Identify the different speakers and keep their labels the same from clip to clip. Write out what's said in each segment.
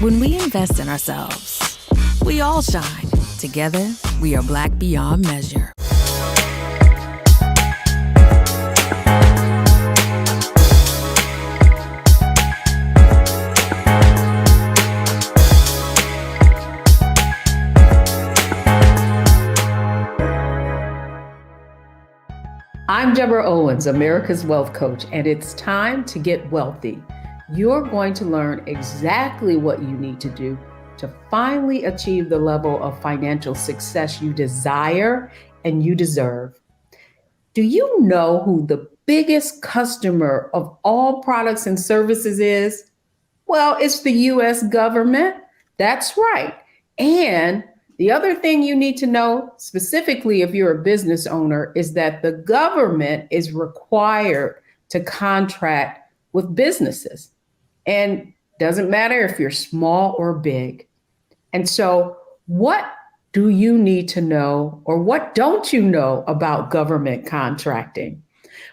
Speaker 1: When we invest in ourselves, We all shine. Together, we are Black beyond measure.
Speaker 2: I'm Deborah Owens, America's Wealth Coach, and it's time to get wealthy. You're going to learn exactly what you need to do to finally achieve the level of financial success you desire and you deserve. Do you know who the biggest customer of all products and services is? Well, it's the US government. That's right. And the other thing you need to know, specifically if you're a business owner, is that the government is required to contract with businesses. And doesn't matter if you're small or big. And so what do you need to know, or what don't you know about government contracting?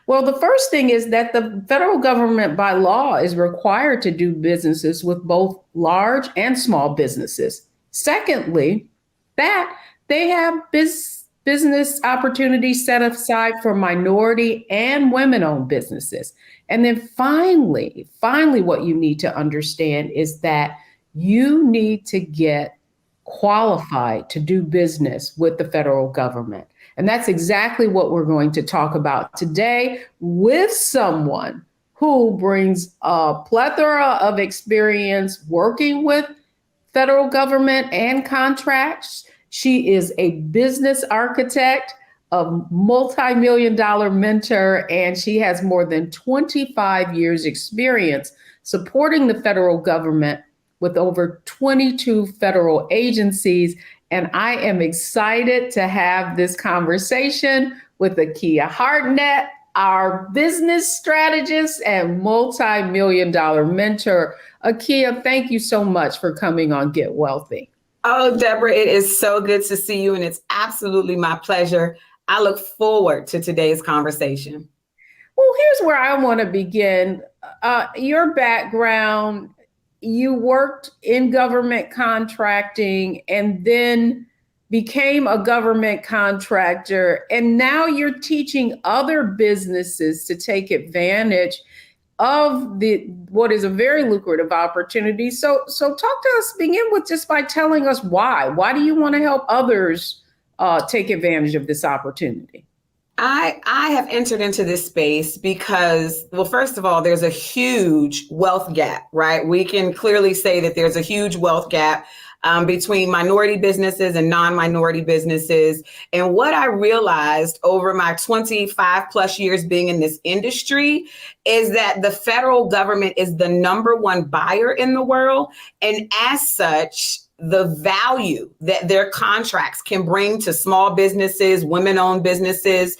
Speaker 2: Well, the first thing is that the federal government by law is required to do businesses with both large and small businesses. Secondly, that they have business opportunities set aside for minority and women-owned businesses. And then finally, what you need to understand is that you need to get qualified to do business with the federal government. And that's exactly what we're going to talk about today with someone who brings a plethora of experience working with federal government and contracts. She is a business architect, a multi-million-dollar mentor, and she has more than 25 years experience supporting the federal government with over 22 federal agencies. And I am excited to have this conversation with Akia Hartnett, our business strategist and multi-million-dollar mentor. Akia, thank you so much for coming on Get Wealthy.
Speaker 3: Oh, Deborah, it is so good to see you, and it's absolutely my pleasure. I look forward to today's conversation.
Speaker 2: Well, here's where I want to begin. Your background, you worked in government contracting and then became a government contractor, and now you're teaching other businesses to take advantage of what is a very lucrative opportunity. So talk to us, begin with just by telling us why. Why do you want to help others take advantage of this opportunity?
Speaker 3: I have entered into this space because, well, first of all, there's a huge wealth gap, right? We can clearly say that there's a huge wealth gap between minority businesses and non-minority businesses. And what I realized over my 25 plus years being in this industry is that the federal government is the number one buyer in the world. And as such, the value that their contracts can bring to small businesses, women-owned businesses,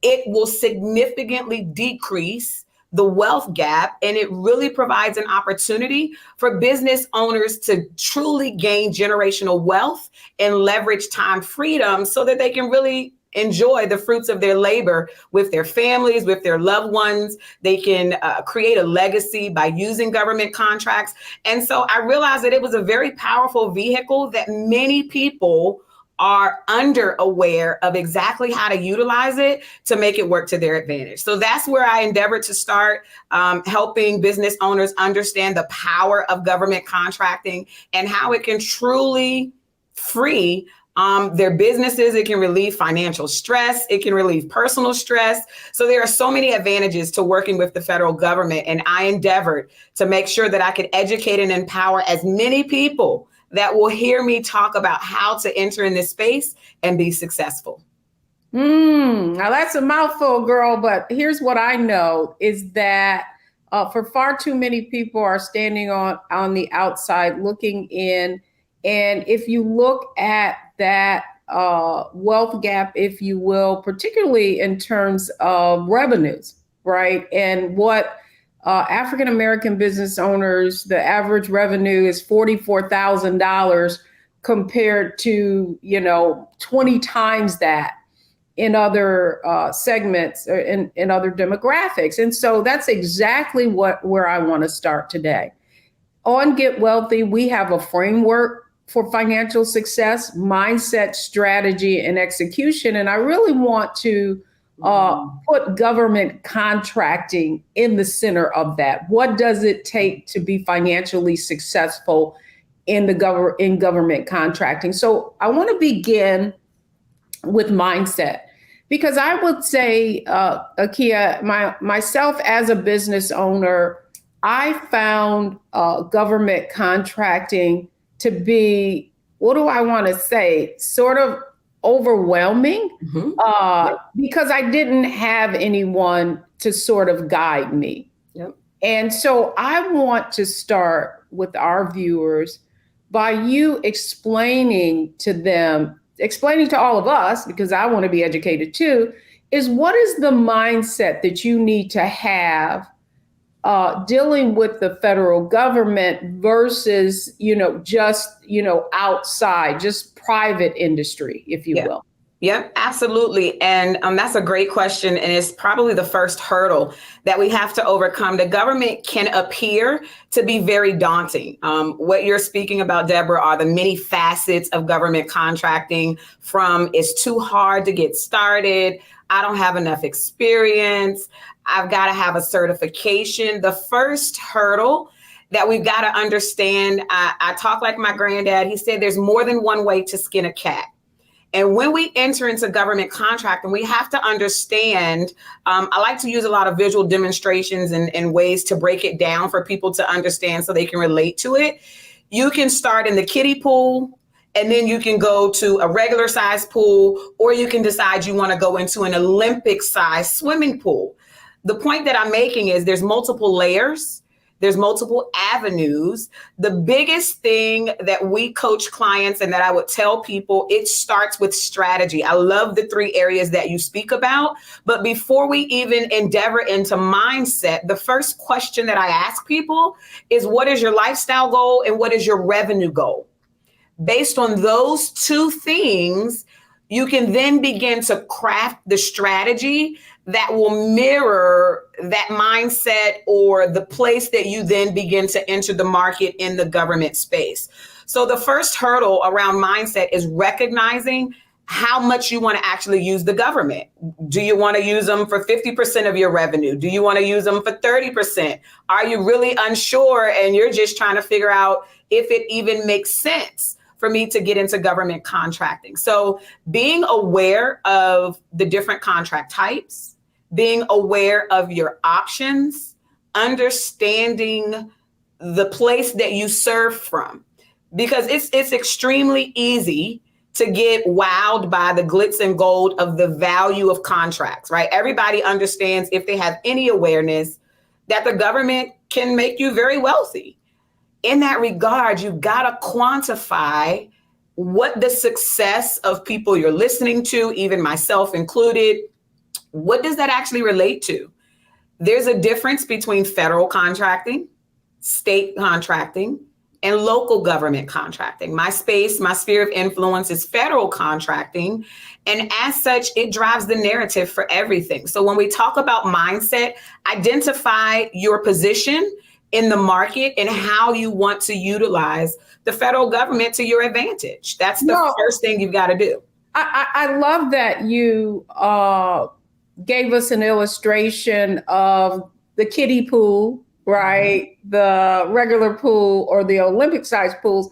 Speaker 3: it will significantly decrease the wealth gap, and it really provides an opportunity for business owners to truly gain generational wealth and leverage time freedom so that they can really enjoy the fruits of their labor with their families, with their loved ones. They can create a legacy by using government contracts. And so I realized that it was a very powerful vehicle that many people are under aware of exactly how to utilize it to make it work to their advantage. So that's where I endeavored to start helping business owners understand the power of government contracting and how it can truly free their businesses. It can relieve financial stress. It can relieve personal stress. So there are so many advantages to working with the federal government. And I endeavored to make sure that I could educate and empower as many people that will hear me talk about how to enter in this space and be successful.
Speaker 2: Now that's a mouthful, girl, but here's what I know is that for far too many people are standing on the outside looking in. And if you look at that wealth gap, if you will, particularly in terms of revenues, right? And what African-American business owners, the average revenue is $44,000 compared to, 20 times that in other segments or in other demographics. And so that's exactly where I want to start today. On Get Wealthy, we have a framework for financial success, mindset, strategy, and execution. And I really want to put government contracting in the center of that. What does it take to be financially successful in government contracting? So I want to begin with mindset, because I would say, Akia, myself as a business owner, I found government contracting to be, what do I want to say, sort of overwhelming, because I didn't have anyone to sort of guide me.
Speaker 3: Yep.
Speaker 2: And so I want to start with our viewers by you explaining to all of us, because I want to be educated too, is what is the mindset that you need to have dealing with the federal government versus, just, outside, just private industry, if you will.
Speaker 3: Yep, absolutely. And that's a great question. And it's probably the first hurdle that we have to overcome. The government can appear to be very daunting. What you're speaking about, Deborah, are the many facets of government contracting, from it's too hard to get started, I don't have enough experience, I've got to have a certification. The first hurdle that we've got to understand, I talk like my granddad. He said there's more than one way to skin a cat. And when we enter into government contracting, we have to understand, I like to use a lot of visual demonstrations and ways to break it down for people to understand so they can relate to it. You can start in the kiddie pool, and then you can go to a regular size pool, or you can decide you want to go into an Olympic size swimming pool. The point that I'm making is there's multiple layers. There's multiple avenues. The biggest thing that we coach clients and that I would tell people, it starts with strategy. I love the 3 areas that you speak about. But before we even endeavor into mindset, the first question that I ask people is, what is your lifestyle goal and what is your revenue goal? Based on those 2 things, you can then begin to craft the strategy that will mirror that mindset or the place that you then begin to enter the market in the government space. So the first hurdle around mindset is recognizing how much you want to actually use the government. Do you want to use them for 50% of your revenue? Do you want to use them for 30%? Are you really unsure and you're just trying to figure out if it even makes sense for me to get into government contracting? So being aware of the different contract types, being aware of your options, understanding the place that you serve from, because it's extremely easy to get wowed by the glitz and gold of the value of contracts, right? Everybody understands, if they have any awareness, that the government can make you very wealthy. In that regard, you gotta quantify what the success of people you're listening to, even myself included, what does that actually relate to? There's a difference between federal contracting, state contracting, and local government contracting. My space, my sphere of influence is federal contracting. And as such, it drives the narrative for everything. So when we talk about mindset, identify your position in the market and how you want to utilize the federal government to your advantage. That's the first thing you've got to do.
Speaker 2: I love that you gave us an illustration of the kiddie pool, right? The regular pool or the Olympic size pools.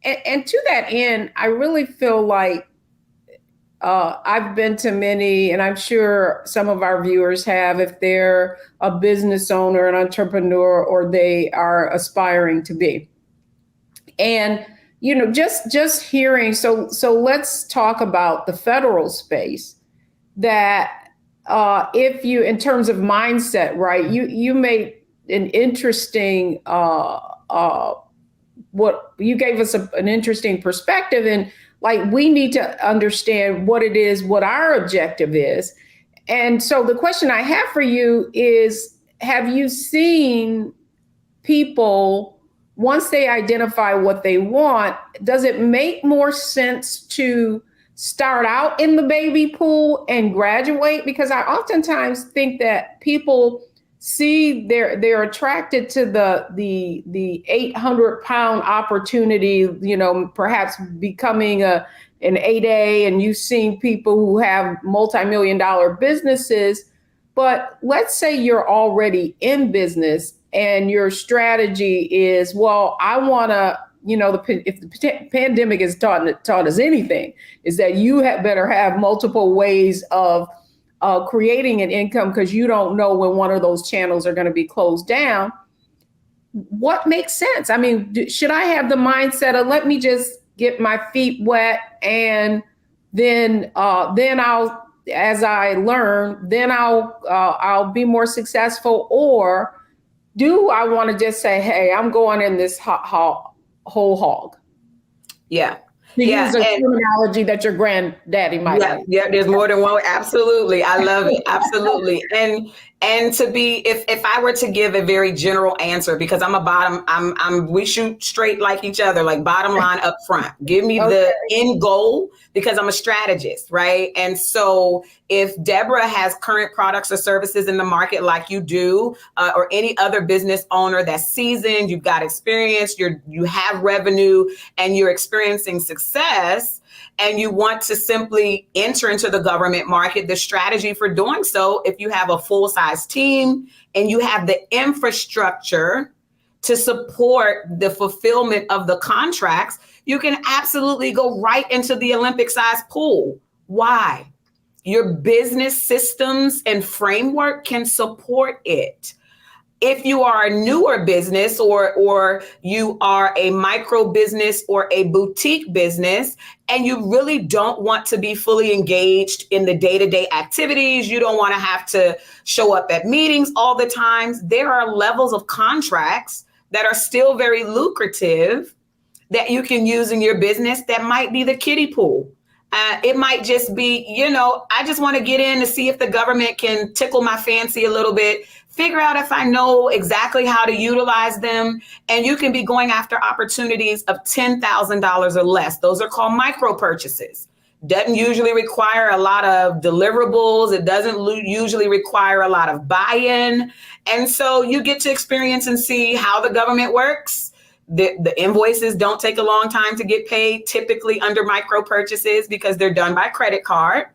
Speaker 2: And to that end, I really feel like I've been to many, and I'm sure some of our viewers have, if they're a business owner, an entrepreneur, or they are aspiring to be. And, just hearing, so let's talk about the federal space, that if you, in terms of mindset, right, you made an interesting, what you gave us an interesting perspective, and like, we need to understand what it is, what our objective is. And so the question I have for you is, have you seen people, once they identify what they want, does it make more sense to start out in the baby pool and graduate? Because I oftentimes think that people see they're attracted to the 800-pound opportunity, perhaps becoming an 8A, and you've seen people who have multi-million-dollar businesses. But let's say you're already in business and your strategy is, well, I want to, if the pandemic has taught us anything, is that you better have multiple ways of creating an income, because you don't know when one of those channels are going to be closed down. What makes sense? I mean, should I have the mindset of, let me just get my feet wet, and then I'll, as I learn, then I'll be more successful? Or do I want to just say, hey, I'm going in this whole hog?
Speaker 3: Yeah.
Speaker 2: To use a terminology that your granddaddy might have.
Speaker 3: Yeah, there's more than one. Absolutely. I love it. Absolutely. And to be, if I were to give a very general answer, because we shoot straight like each other, like bottom line up front. Give me the end goal, because I'm a strategist, right? And so if Deborah has current products or services in the market like you do, or any other business owner that's seasoned, you've got experience, you have revenue, and you're experiencing success, and you want to simply enter into the government market, the strategy for doing so, if you have a full-size team and you have the infrastructure to support the fulfillment of the contracts, you can absolutely go right into the Olympic-sized pool. Why? Your business systems and framework can support it. If you are a newer business, or you are a micro business or a boutique business, and you really don't want to be fully engaged in the day-to-day activities, you don't want to have to show up at meetings all the time, there are levels of contracts that are still very lucrative that you can use in your business that might be the kiddie pool. It might just be, I just want to get in to see if the government can tickle my fancy a little bit, figure out if I know exactly how to utilize them. And you can be going after opportunities of $10,000 or less. Those are called micro purchases. Doesn't usually require a lot of deliverables. It doesn't usually require a lot of buy-in. And so you get to experience and see how the government works. The invoices don't take a long time to get paid, typically under micro purchases, because they're done by credit card.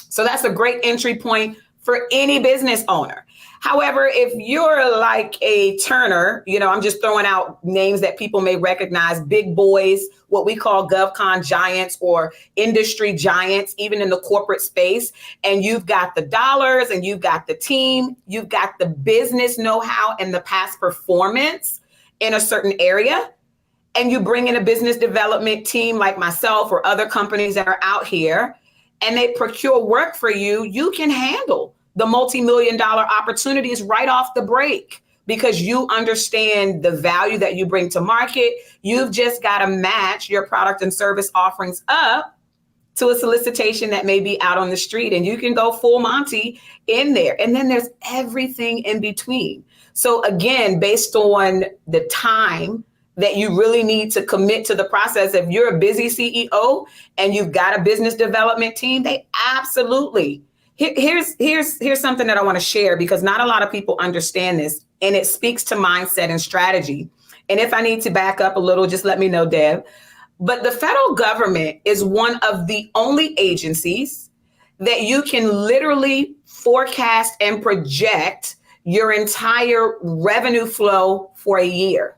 Speaker 3: So that's a great entry point for any business owner. However, if you're like a Turner, I'm just throwing out names that people may recognize, big boys, what we call GovCon giants or industry giants, even in the corporate space, and you've got the dollars and you've got the team, you've got the business know-how and the past performance in a certain area, and you bring in a business development team like myself or other companies that are out here, and they procure work for you, you can handle the multi-million-dollar opportunities right off the break, because you understand the value that you bring to market. You've just got to match your product and service offerings up to a solicitation that may be out on the street, and you can go full Monty in there. And then there's everything in between. So again, based on the time that you really need to commit to the process, if you're a busy CEO and you've got a business development team, they absolutely. Here's something that I want to share, because not a lot of people understand this, and it speaks to mindset and strategy. And if I need to back up a little, just let me know, Deb. But the federal government is one of the only agencies that you can literally forecast and project your entire revenue flow for a year.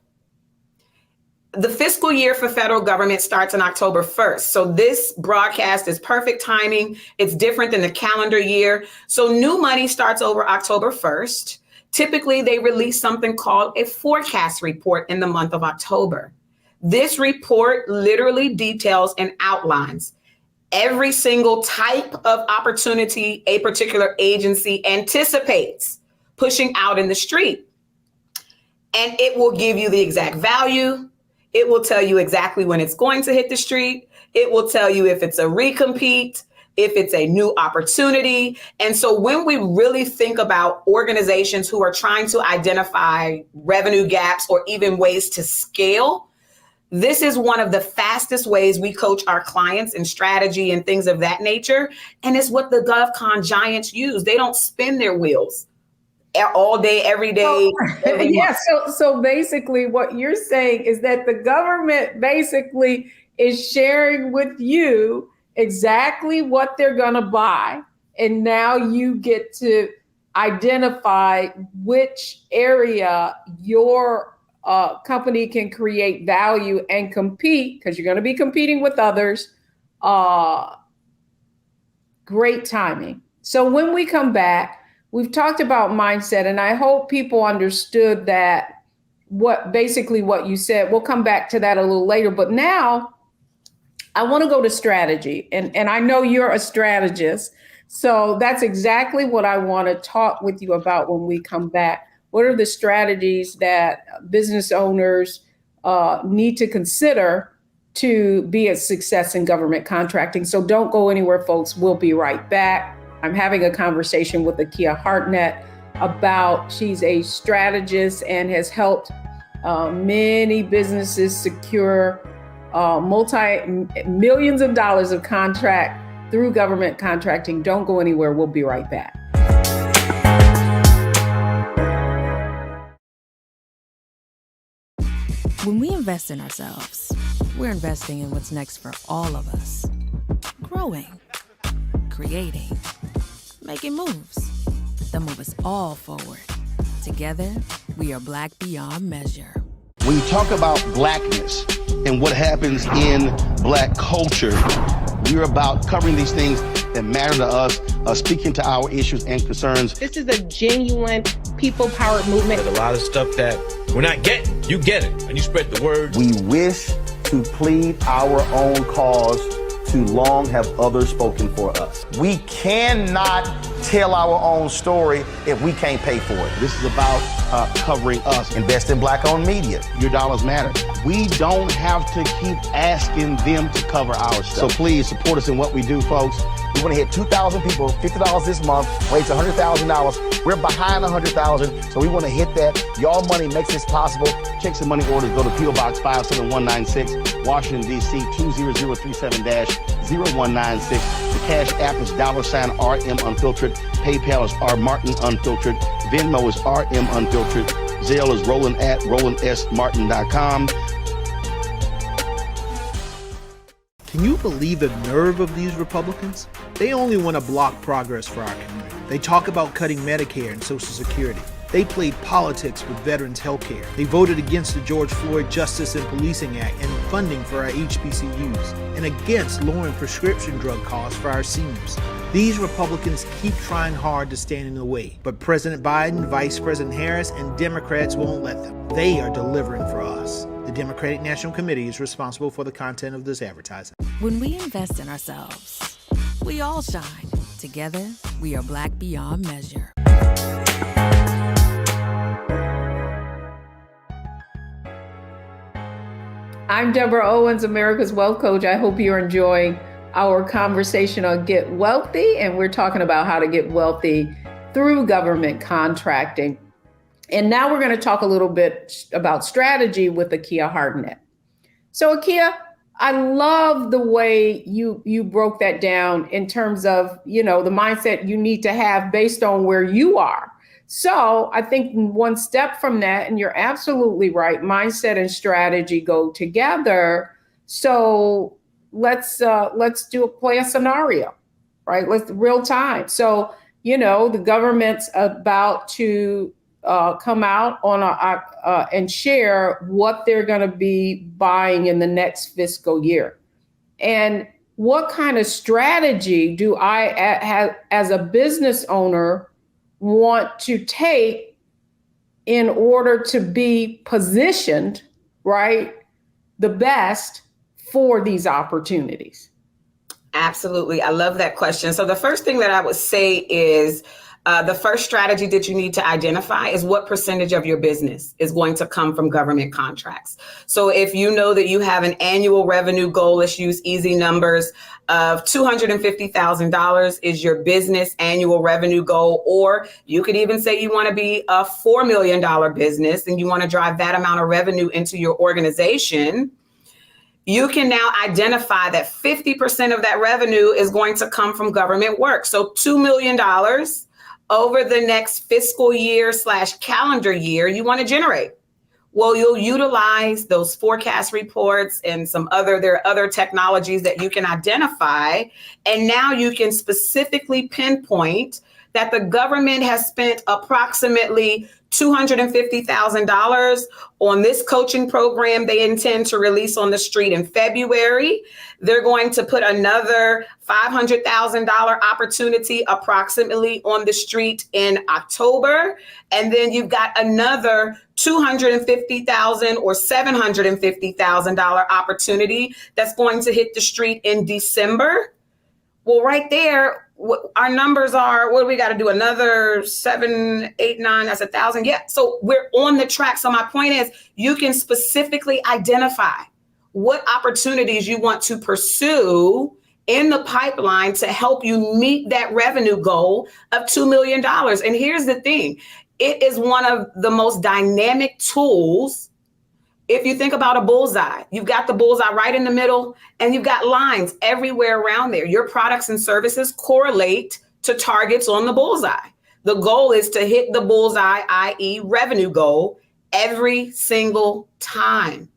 Speaker 3: The fiscal year for federal government starts on October 1st. So this broadcast is perfect timing. It's different than the calendar year. So new money starts over October 1st. Typically, they release something called a forecast report in the month of October. This report literally details and outlines every single type of opportunity a particular agency anticipates pushing out in the street. And it will give you the exact value. It will tell you exactly when it's going to hit the street. It will tell you if it's a recompete, if it's a new opportunity. And so when we really think about organizations who are trying to identify revenue gaps or even ways to scale, this is one of the fastest ways we coach our clients in strategy and things of that nature. And it's what the GovCon giants use. They don't spin their wheels. all day, every day. Every
Speaker 2: Yeah. So basically what you're saying is that the government basically is sharing with you exactly what they're going to buy. And now you get to identify which area your company can create value and compete, because you're going to be competing with others. Great timing. So when we come back, we've talked about mindset, and I hope people understood that what you said. We'll come back to that a little later. But now I want to go to strategy. And I know you're a strategist. So that's exactly what I want to talk with you about when we come back. What are the strategies that business owners need to consider to be a success in government contracting? So don't go anywhere, folks. We'll be right back. I'm having a conversation with Akia Hartnett she's a strategist and has helped many businesses secure multi-millions of dollars of contract through government contracting. Don't go anywhere. We'll be right back.
Speaker 1: When we invest in ourselves, we're investing in what's next for all of us. Growing, creating, making moves that move us all forward. Together, we are Black beyond measure.
Speaker 4: When you talk about Blackness and what happens in Black culture, we're about covering these things that matter to us, speaking to our issues and concerns.
Speaker 5: This is a genuine people-powered movement.
Speaker 6: There's a lot of stuff that we're not getting. You get it, and you spread the word.
Speaker 7: We wish to plead our own cause. Too long have others spoken for us. We cannot tell our own story if we can't pay for it.
Speaker 4: This is about covering us.
Speaker 7: Invest in Black-owned media.
Speaker 4: Your dollars matter. We don't have to keep asking them to cover our stuff. So please support us in what we do, folks.
Speaker 7: We want to hit 2,000 people, $50 this month, raise $100,000. We're behind 100,000, so we want to hit that. Y'all money makes this possible.
Speaker 4: Checks and money orders go to P.O. Box 57196, Washington, D.C. 20037-0196. The Cash App is $RM Unfiltered. PayPal is R Martin Unfiltered. Venmo is RM Unfiltered. Zelle is Roland@RolandSMartin.com.
Speaker 8: Can you believe the nerve of these Republicans? They only want to block progress for our community. They talk about cutting Medicare and Social Security. They played politics with veterans' health care. They voted against the George Floyd Justice and Policing Act and funding for our HBCUs, and against lowering prescription drug costs for our seniors. These Republicans keep trying hard to stand in the way, but President Biden, Vice President Harris, and Democrats won't let them. They are delivering for us. The Democratic National Committee is responsible for the content of this advertising.
Speaker 1: When we invest in ourselves, we all shine. Together, we are Black beyond measure.
Speaker 2: I'm Deborah Owens, America's Wealth Coach. I hope you're enjoying our conversation on Get Wealthy, and we're talking about how to get wealthy through government contracting. And now we're going to talk a little bit about strategy with Akia Hartnett. So Akia, I love the way you broke that down in terms of, the mindset you need to have based on where you are. So I think one step from that, and you're absolutely right, mindset and strategy go together. So let's play a scenario, right? Let's real time. So, the government's about to come out on and share what they're going to be buying in the next fiscal year. And what kind of strategy do I have as a business owner want to take in order to be positioned, right, the best for these opportunities?
Speaker 3: Absolutely. I love that question. So the first thing that I would say is the first strategy that you need to identify is what percentage of your business is going to come from government contracts. So if you know that you have an annual revenue goal, let's use easy numbers, of $250,000 is your business annual revenue goal, or you could even say you want to be a $4 million business and you want to drive that amount of revenue into your organization. You can now identify that 50% of that revenue is going to come from government work. So $2 million over the next fiscal year / calendar year you want to generate? Well, you'll utilize those forecast reports and there are other technologies that you can identify. And now you can specifically pinpoint that the government has spent approximately $250,000 on this coaching program they intend to release on the street in February. They're going to put another $500,000 opportunity approximately on the street in October. And then you've got another $250,000 or $750,000 opportunity that's going to hit the street in December. Well, right there, our numbers are, what do we got to do? Another 7, 8, 9, that's 1,000. Yeah. So we're on the track. So my point is, you can specifically identify what opportunities you want to pursue in the pipeline to help you meet that revenue goal of $2 million. And here's the thing. It is one of the most dynamic tools. If you think about a bullseye, you've got the bullseye right in the middle and you've got lines everywhere around there. Your products and services correlate to targets on the bullseye. The goal is to hit the bullseye, i.e. revenue goal, every single time.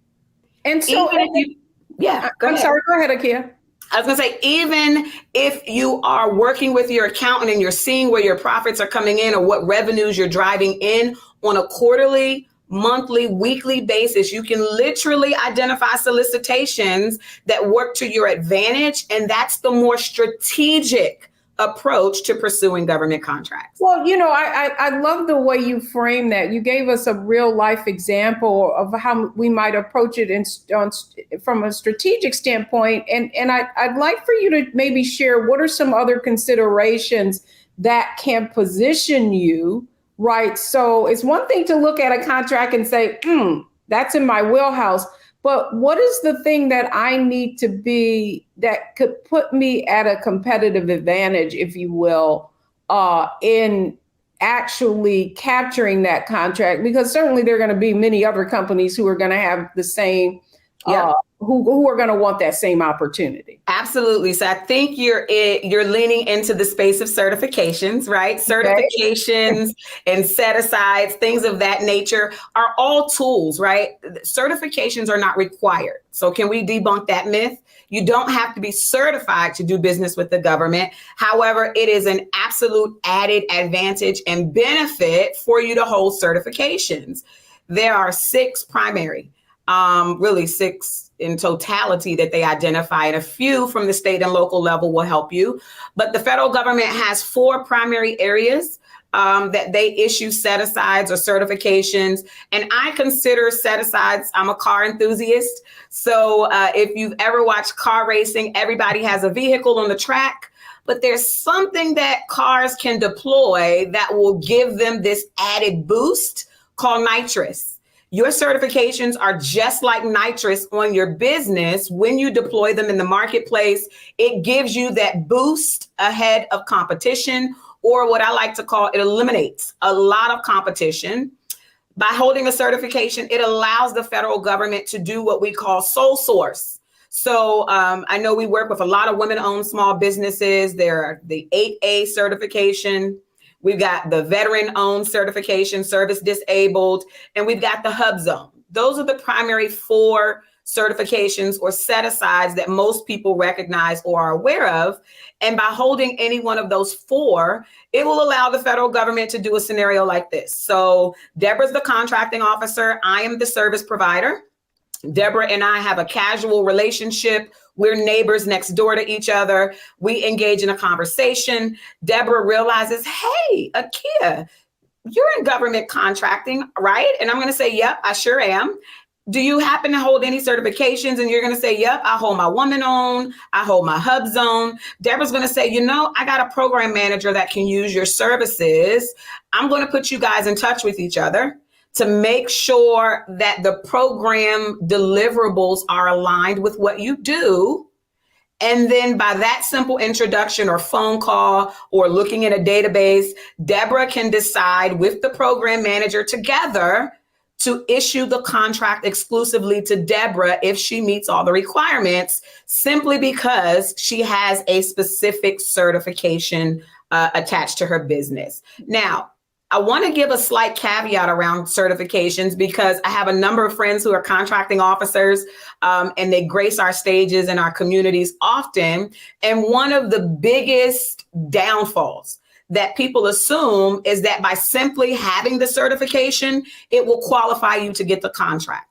Speaker 2: And so,
Speaker 3: go ahead.
Speaker 2: Go ahead, Akia.
Speaker 3: I was going to say, even if you are working with your accountant and you're seeing where your profits are coming in or what revenues you're driving in on a quarterly, monthly, weekly basis, you can literally identify solicitations that work to your advantage. And that's the more strategic approach to pursuing government contracts.
Speaker 2: Well, I love the way you frame that. You gave us a real life example of how we might approach it from a strategic standpoint. And I'd like for you to maybe share what are some other considerations that can position you, right? So it's one thing to look at a contract and say, that's in my wheelhouse. But what is the thing that I need to be that could put me at a competitive advantage, if you will, in actually capturing that contract? Because certainly there are going to be many other companies who are going to have the same, who are going to want that same opportunity.
Speaker 3: Absolutely. So I think you're leaning into the space of certifications, right? Certifications and set-asides, things of that nature are all tools, right? Certifications are not required. So can we debunk that myth? You don't have to be certified to do business with the government. However, it is an absolute added advantage and benefit for you to hold certifications. There are 6 primary, really 6 in totality that they identify, and a few from the state and local level will help you. But the federal government has 4 primary areas that they issue set-asides or certifications. And I consider set-asides, I'm a car enthusiast. So if you've ever watched car racing, everybody has a vehicle on the track, but there's something that cars can deploy that will give them this added boost called nitrous. Your certifications are just like nitrous on your business. When you deploy them in the marketplace, it gives you that boost ahead of competition, or what I like to call, it eliminates a lot of competition. By holding a certification, it allows the federal government to do what we call sole source. So I know we work with a lot of women-owned small businesses. There are the 8A certification. We've got the veteran-owned certification, service disabled, and we've got the hub zone. Those are the primary 4 certifications or set-asides that most people recognize or are aware of. And by holding any one of those 4, it will allow the federal government to do a scenario like this. So Deborah's the contracting officer. I am the service provider. Deborah and I have a casual relationship. We're neighbors next door to each other. We engage in a conversation. Deborah realizes, hey, Akia, you're in government contracting, right? And I'm going to say, yep, I sure am. Do you happen to hold any certifications? And you're going to say, yep, I hold my woman-owned, I hold my hub zone. Deborah's going to say, I got a program manager that can use your services. I'm going to put you guys in touch with each other to make sure that the program deliverables are aligned with what you do. And then by that simple introduction or phone call or looking in a database, Deborah can decide with the program manager together to issue the contract exclusively to Deborah if she meets all the requirements, simply because she has a specific certification attached to her business. Now, I want to give a slight caveat around certifications because I have a number of friends who are contracting officers and they grace our stages and our communities often. And one of the biggest downfalls that people assume is that by simply having the certification, it will qualify you to get the contract.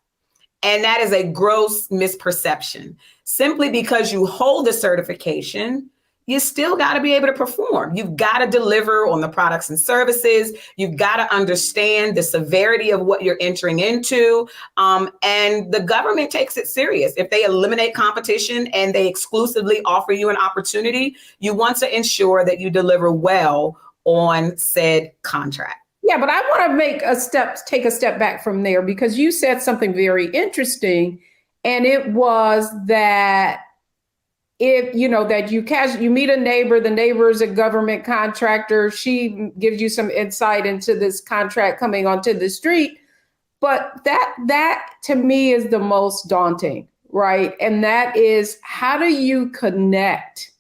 Speaker 3: And that is a gross misperception. Simply because you hold the certification, you still got to be able to perform. You've got to deliver on the products and services. You've got to understand the severity of what you're entering into. And the government takes it serious. If they eliminate competition and they exclusively offer you an opportunity, you want to ensure that you deliver well on said contract.
Speaker 2: Yeah, but I want to take a step back from there, because you said something very interesting. And it was that if that you meet a neighbor, the neighbor is a government contractor, she gives you some insight into this contract coming onto the street. But that to me is the most daunting, right? And that is, how do you connect?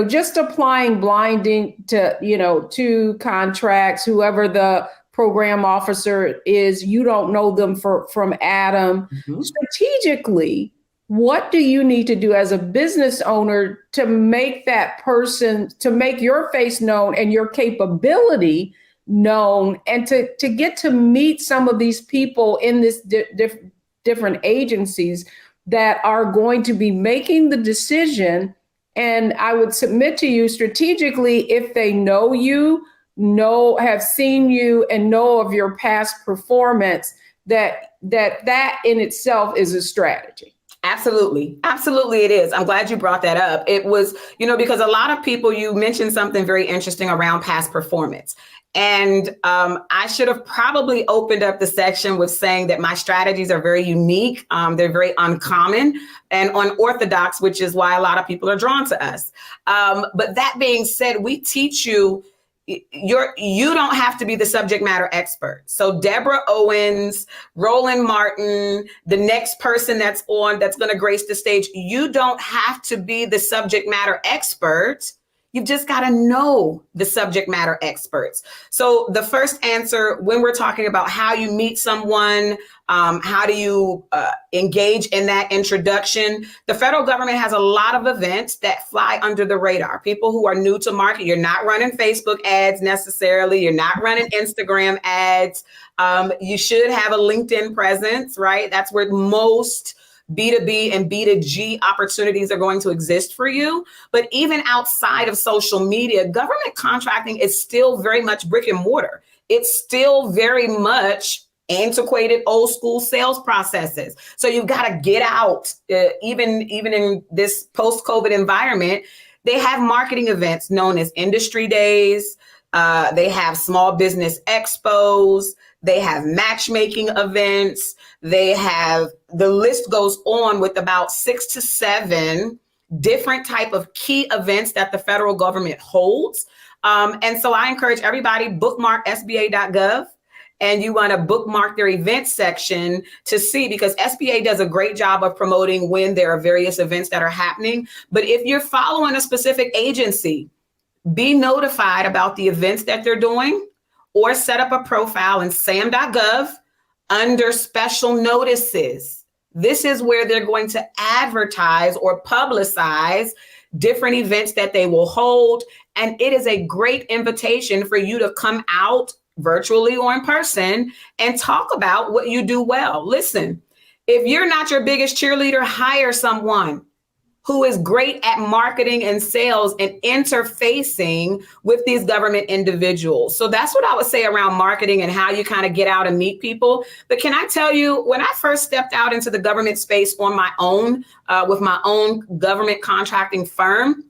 Speaker 2: Just applying blinding to contracts, whoever the program officer is, you don't know them from Adam. Mm-hmm. Strategically, what do you need to do as a business owner to make that person, to make your face known and your capability known, and to get to meet some of these people in this different agencies that are going to be making the decision? And I would submit to you, strategically, if they know you, have seen you, and know of your past performance, that in itself is a strategy.
Speaker 3: Absolutely. Absolutely, it is. I'm glad you brought that up. It was, because a lot of people, you mentioned something very interesting around past performance. And I should have probably opened up the section with saying that my strategies are very unique. They're very uncommon and unorthodox, which is why a lot of people are drawn to us. But that being said, we teach you, you don't have to be the subject matter expert. So Deborah Owens, Roland Martin, the next person that's going to grace the stage, you don't have to be the subject matter expert. You've just got to know the subject matter experts. So the first answer, when we're talking about how you meet someone, how do you engage in that introduction? The federal government has a lot of events that fly under the radar. People who are new to market, you're not running Facebook ads necessarily. You're not running Instagram ads. You should have a LinkedIn presence, right? That's where most B2B and B2G opportunities are going to exist for you. But even outside of social media, government contracting is still very much brick and mortar. It's still very much antiquated, old school sales processes. So you've got to get out, even in this post-COVID environment. They have marketing events known as industry days. They have small business expos. They have matchmaking events. They have, the list goes on with about 6 to 7 different type of key events that the federal government holds. And so I encourage everybody, bookmark SBA.gov. And you want to bookmark their events section to see, because SBA does a great job of promoting when there are various events that are happening. But if you're following a specific agency, be notified about the events that they're doing, or set up a profile in SAM.gov under special notices. This is where they're going to advertise or publicize different events that they will hold. And it is a great invitation for you to come out virtually or in person and talk about what you do well. Listen, if you're not your biggest cheerleader, hire someone who is great at marketing and sales and interfacing with these government individuals. So that's what I would say around marketing and how you kind of get out and meet people. But can I tell you, when I first stepped out into the government space on my own, with my own government contracting firm,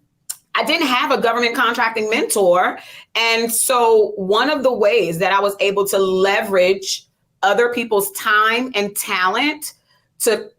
Speaker 3: I didn't have a government contracting mentor. And so one of the ways that I was able to leverage other people's time and talent to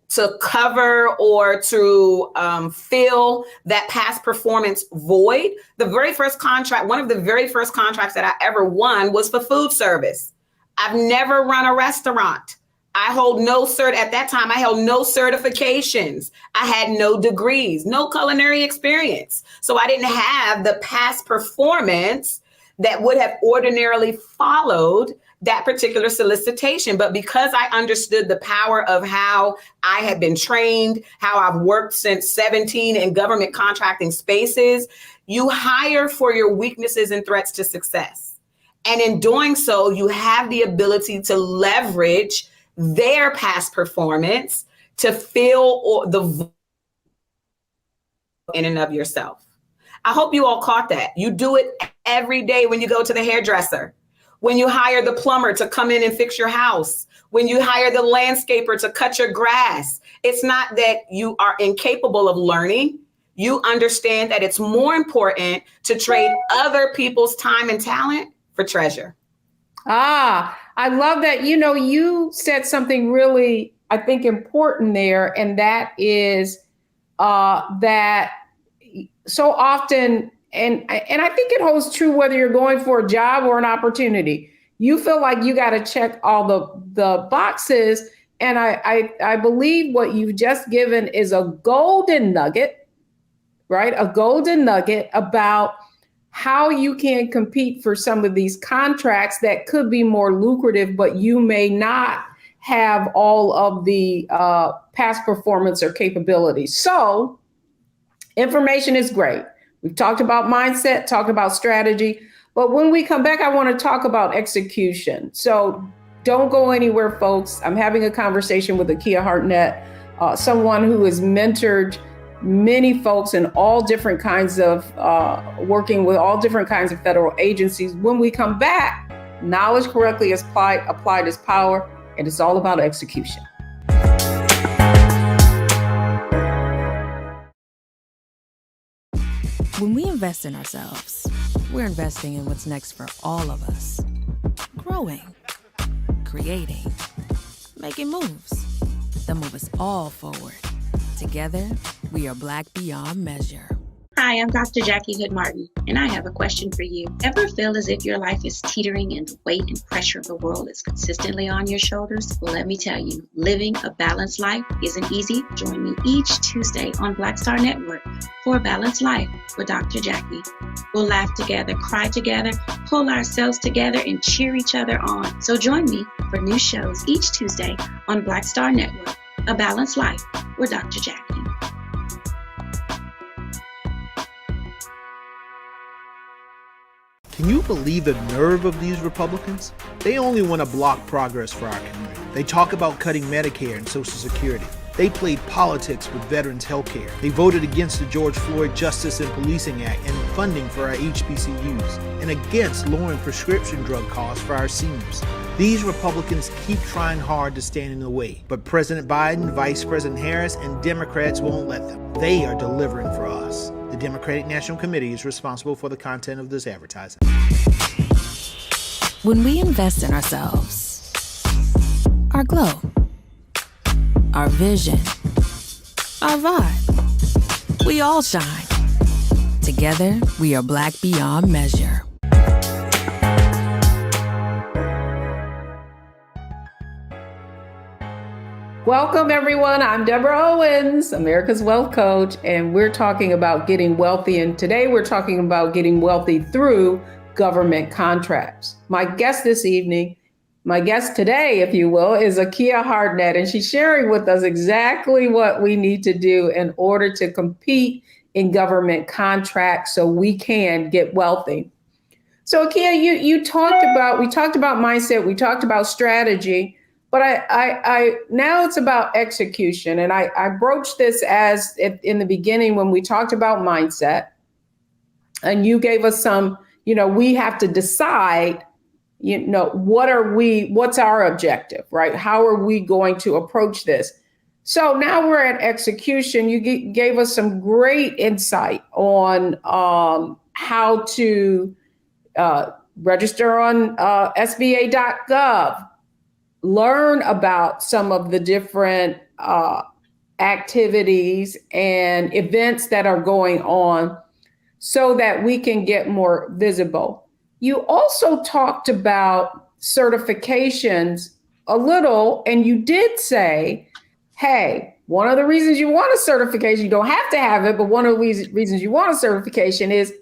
Speaker 3: cover or to fill that past performance void. The very first contract, one of the very first contracts that I ever won was for food service. I've never run a restaurant. I hold no cert at that time. I held no certifications. I had no degrees, no culinary experience. So I didn't have the past performance that would have ordinarily followed that particular solicitation. But because I understood the power of how I had been trained, how I've worked since 17 in government contracting spaces, you hire for your weaknesses and threats to success. And in doing so, you have the ability to leverage their past performance to fill the in and of yourself. I hope you all caught that. You do it every day when you go to the hairdresser, when you hire the plumber to come in and fix your house, when you hire the landscaper to cut your grass. It's not that you are incapable of learning. You understand that it's more important to trade other people's time and talent for treasure.
Speaker 2: I love that. You said something really, I think, important there, and that is that so often, and I think it holds true whether you're going for a job or an opportunity. You feel like you got to check all the boxes, and I believe what you've just given is a golden nugget, right? A golden nugget about how you can compete for some of these contracts that could be more lucrative, but you may not have all of the past performance or capabilities. So information is great. We've talked about mindset, talked about strategy, but when we come back, I want to talk about execution. So don't go anywhere, folks. I'm having a conversation with Akia Hartnett, someone who has mentored many folks in all different kinds of working with all different kinds of federal agencies. When we come back, knowledge correctly applied is power, and it's all about execution.
Speaker 1: When we invest in ourselves, we're investing in what's next for all of us. Growing, creating, making moves that move us all forward. Together, we are Black beyond measure.
Speaker 9: Hi, I'm Dr. Jackie Hood Martin, and I have a question for you. Ever feel as if your life is teetering and the weight and pressure of the world is consistently on your shoulders? Well, let me tell you, living a balanced life isn't easy. Join me each Tuesday on Black Star Network for a Balanced Life with Dr. Jackie. We'll laugh together, cry together, pull ourselves together, and cheer each other on. So join me for new shows each Tuesday on Black Star Network, A Balanced Life with Dr. Jackie.
Speaker 8: Can you believe the nerve of these Republicans? They only want to block progress for our community. They talk about cutting Medicare and Social Security. They played politics with veterans' health care. They voted against the George Floyd Justice and Policing Act and funding for our HBCUs, and against lowering prescription drug costs for our seniors. These Republicans keep trying hard to stand in the way, but President Biden, Vice President Harris, and Democrats won't let them. They are delivering for us. The Democratic National Committee is responsible for the content of this advertising.
Speaker 1: When we invest in ourselves, our glow, our vision, our vibe, we all shine. Together, we are Black beyond measure.
Speaker 2: Welcome, everyone. I'm Deborah Owens, America's Wealth Coach, and we're talking about getting wealthy. And today we're talking about getting wealthy through government contracts. My guest today, if you will, is Akia Hartnett, and she's sharing with us exactly what we need to do in order to compete in government contracts so we can get wealthy. So Akia, we talked about mindset, we talked about strategy, but I now it's about execution. And I broached this as in the beginning when we talked about mindset, and you gave us some, we have to decide, what's our objective, right? How are we going to approach this? So now we're at execution. You gave us some great insight on how to register on SBA.gov, learn about some of the different activities and events that are going on so that we can get more visible. You also talked about certifications a little, and you did say, hey, one of the reasons you want a certification, you don't have to have it, but one of the reasons you want a certification is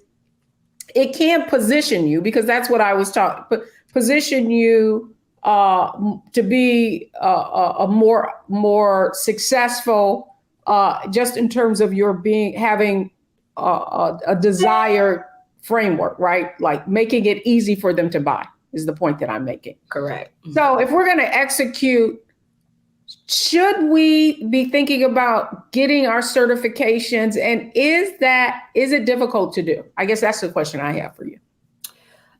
Speaker 2: it can position you, because that's what I was talking, but position you to be a more successful, just in terms of your having a desired framework, right? Like making it easy for them to buy is the point that I'm making.
Speaker 3: Correct.
Speaker 2: So if we're going to execute, should we be thinking about getting our certifications? And is it difficult to do? I guess that's the question I have for you.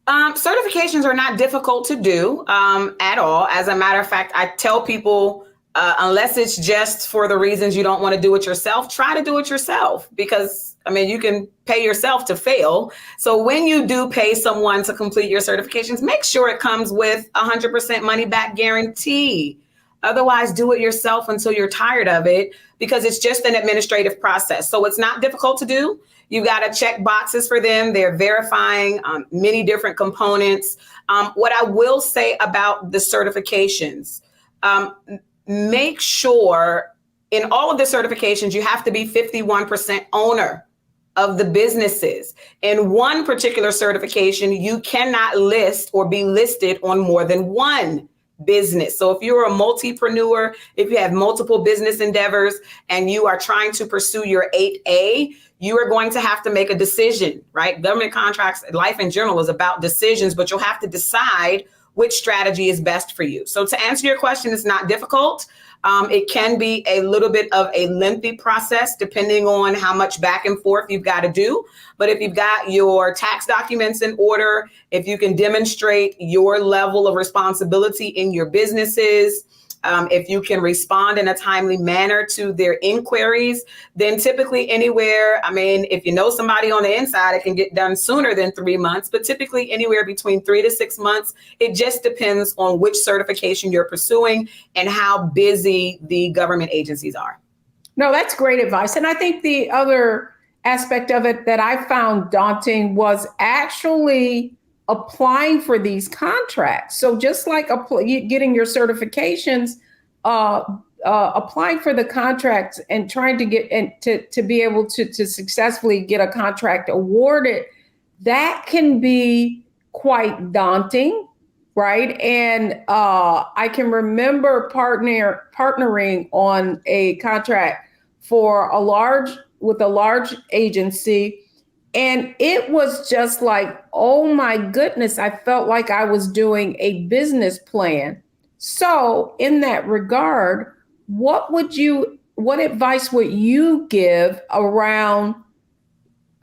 Speaker 3: Certifications are not difficult to do at all. As a matter of fact, I tell people, unless it's just for the reasons you don't want to do it yourself, try to do it yourself, because you can pay yourself to fail. So when you do pay someone to complete your certifications, make sure it comes with 100% money back guarantee. Otherwise, do it yourself until you're tired of it, because it's just an administrative process. So it's not difficult to do. You got to check boxes for them. They're verifying many different components. What I will say about the certifications, make sure in all of the certifications, you have to be 51% owner of the businesses. In one particular certification, you cannot list or be listed on more than one business. So if you're a multipreneur, if you have multiple business endeavors and you are trying to pursue your 8A, you are going to have to make a decision, right? Government contracts, life in general is about decisions, but you'll have to decide which strategy is best for you. So to answer your question, it's not difficult. It can be a little bit of a lengthy process depending on how much back and forth you've got to do. But if you've got your tax documents in order, if you can demonstrate your level of responsibility in your businesses, if you can respond in a timely manner to their inquiries, then typically anywhere, if you know somebody on the inside, it can get done sooner than 3 months, but typically anywhere between 3 to 6 months. It just depends on which certification you're pursuing and how busy the government agencies are.
Speaker 2: No, that's great advice. And I think the other aspect of it that I found daunting was actually applying for these contracts. So just like getting your certifications, applying for the contracts and trying to get and to be able to successfully get a contract awarded, that can be quite daunting, right? And I can remember partnering on a contract for a large agency. And it was just like, oh my goodness, I felt like I was doing a business plan. So in that regard, what advice would you give around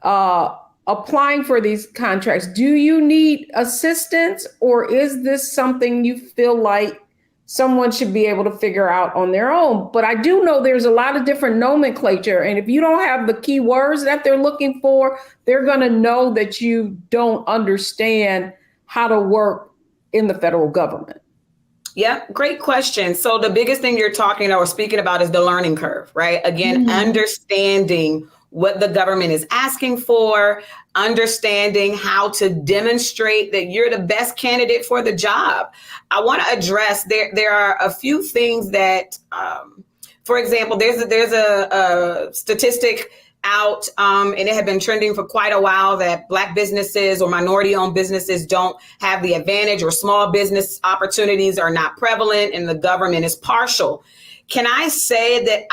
Speaker 2: applying for these contracts? Do you need assistance, or is this something you feel like someone should be able to figure out on their own? But I do know there's a lot of different nomenclature. And if you don't have the key words that they're looking for, they're going to know that you don't understand how to work in the federal government.
Speaker 3: Yeah, great question. So the biggest thing you're talking or speaking about is the learning curve, right? Again, understanding what the government is asking for, understanding how to demonstrate that you're the best candidate for the job. I want to address there are a few things that, for example, there's a statistic out, and it had been trending for quite a while, that Black businesses or minority-owned businesses don't have the advantage, or small business opportunities are not prevalent, and the government is partial. Can I say that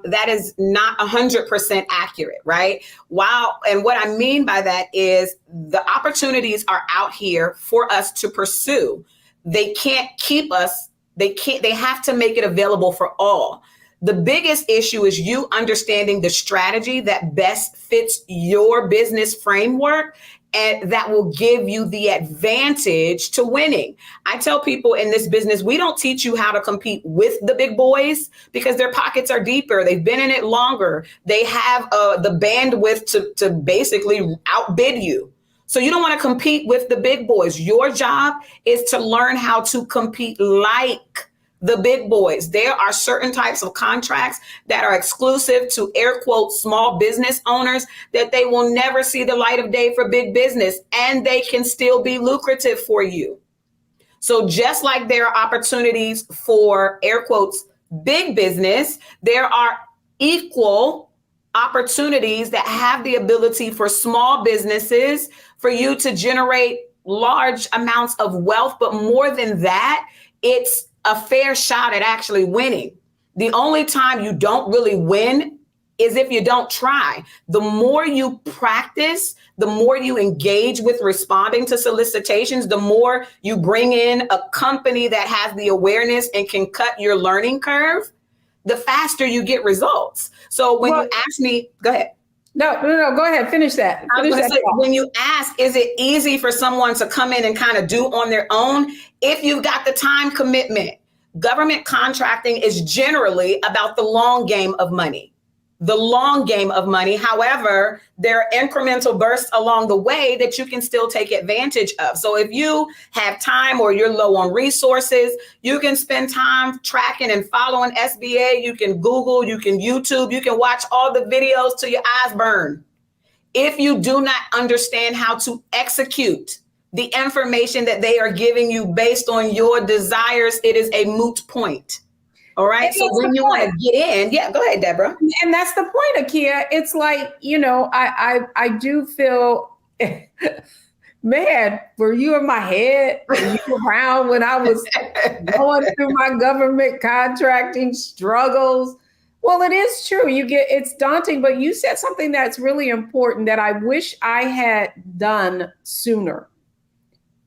Speaker 3: that is not 100% accurate, right? And what I mean by that is the opportunities are out here for us to pursue. They can't keep us. They have to make it available for all. The biggest issue is you understanding the strategy that best fits your business framework, and that will give you the advantage to winning. I tell people in this business, we don't teach you how to compete with the big boys, because their pockets are deeper. They've been in it longer. They have the bandwidth to basically outbid you. So you don't want to compete with the big boys. Your job is to learn how to compete like the big boys. There are certain types of contracts that are exclusive to, air quotes, small business owners, that they will never see the light of day for big business, and they can still be lucrative for you. So just like there are opportunities for, air quotes, big business, there are equal opportunities that have the ability for small businesses for you to generate large amounts of wealth. But more than that, it's a fair shot at actually winning. The only time you don't really win is if you don't try. The more you practice, the more you engage with responding to solicitations, the more you bring in a company that has the awareness and can cut your learning curve, the faster you get results. So when you ask me, go ahead.
Speaker 2: No, go ahead. Finish that.
Speaker 3: I was going to say, when you ask, is it easy for someone to come in and kind of do on their own? If you've got the time commitment, government contracting is generally about the long game of money. The long game of money. However, there are incremental bursts along the way that you can still take advantage of. So if you have time or you're low on resources, you can spend time tracking and following SBA. You can Google, you can YouTube, you can watch all the videos till your eyes burn. If you do not understand how to execute the information that they are giving you based on your desires, it is a moot point. All right. So when you want to get in, yeah, go ahead, Deborah.
Speaker 2: And that's the point, Akia. It's like, I do feel, man, were you in my head? Were you around when I was going through my government contracting struggles? Well, it is true. It's daunting, but you said something that's really important that I wish I had done sooner.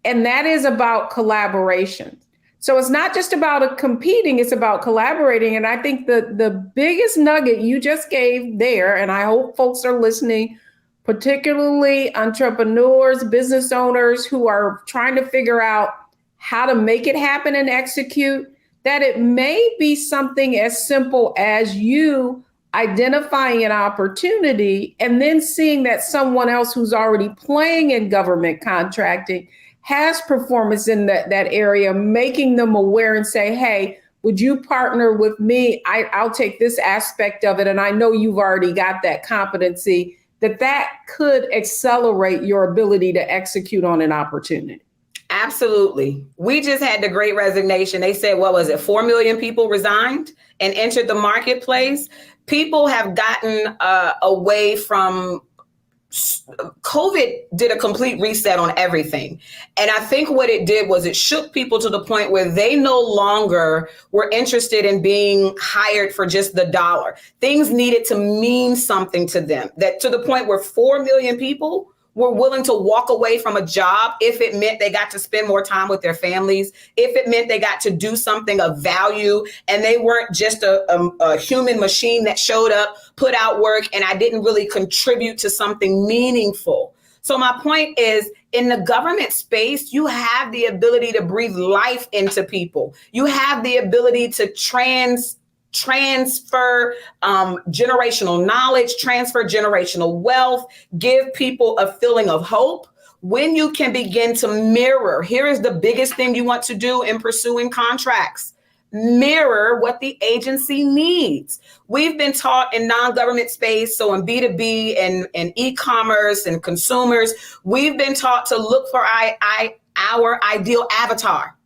Speaker 2: And that is about collaboration. So it's not just about competing, it's about collaborating. And I think the biggest nugget you just gave there, and I hope folks are listening, particularly entrepreneurs, business owners who are trying to figure out how to make it happen and execute, that it may be something as simple as you identifying an opportunity and then seeing that someone else who's already playing in government contracting has performance in that area, making them aware and say, hey, would you partner with me? I'll take this aspect of it. And I know you've already got that competency, that could accelerate your ability to execute on an opportunity.
Speaker 3: Absolutely. We just had the great resignation. They said, what was it? 4 million people resigned and entered the marketplace. People have gotten away from COVID did a complete reset on everything. And I think what it did was it shook people to the point where they no longer were interested in being hired for just the dollar. Things needed to mean something to them, that to the point where 4 million people were willing to walk away from a job if it meant they got to spend more time with their families, if it meant they got to do something of value and they weren't just a human machine that showed up, put out work, and I didn't really contribute to something meaningful. So my point is, in the government space, you have the ability to breathe life into people. You have the ability to transfer generational knowledge, transfer generational wealth, give people a feeling of hope. When you can begin to mirror, here is the biggest thing you want to do in pursuing contracts. Mirror what the agency needs. We've been taught in non-government space, so in B2B and e-commerce and consumers, we've been taught to look for our ideal avatar.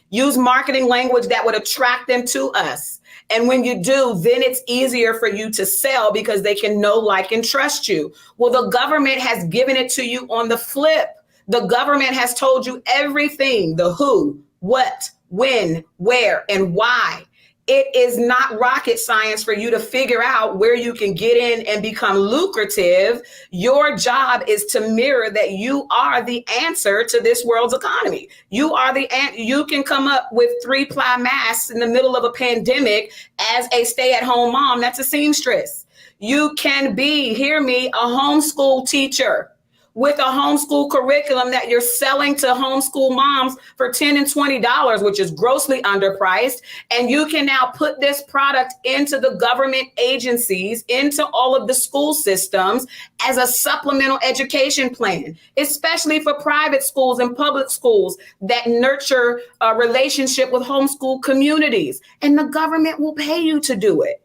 Speaker 3: Use marketing language that would attract them to us. And when you do, then it's easier for you to sell because they can know, like, and trust you. Well, the government has given it to you on the flip. The government has told you everything, the who, what, when, where, and why. It is not rocket science for you to figure out where you can get in and become lucrative. Your job is to mirror that you are the answer to this world's economy. You are you can come up with 3-ply masks in the middle of a pandemic as a stay-at-home mom. That's a seamstress. You can be, hear me, a homeschool teacher with a homeschool curriculum that you're selling to homeschool moms for $10 and $20, which is grossly underpriced. And you can now put this product into the government agencies, into all of the school systems as a supplemental education plan, especially for private schools and public schools that nurture a relationship with homeschool communities. And the government will pay you to do it.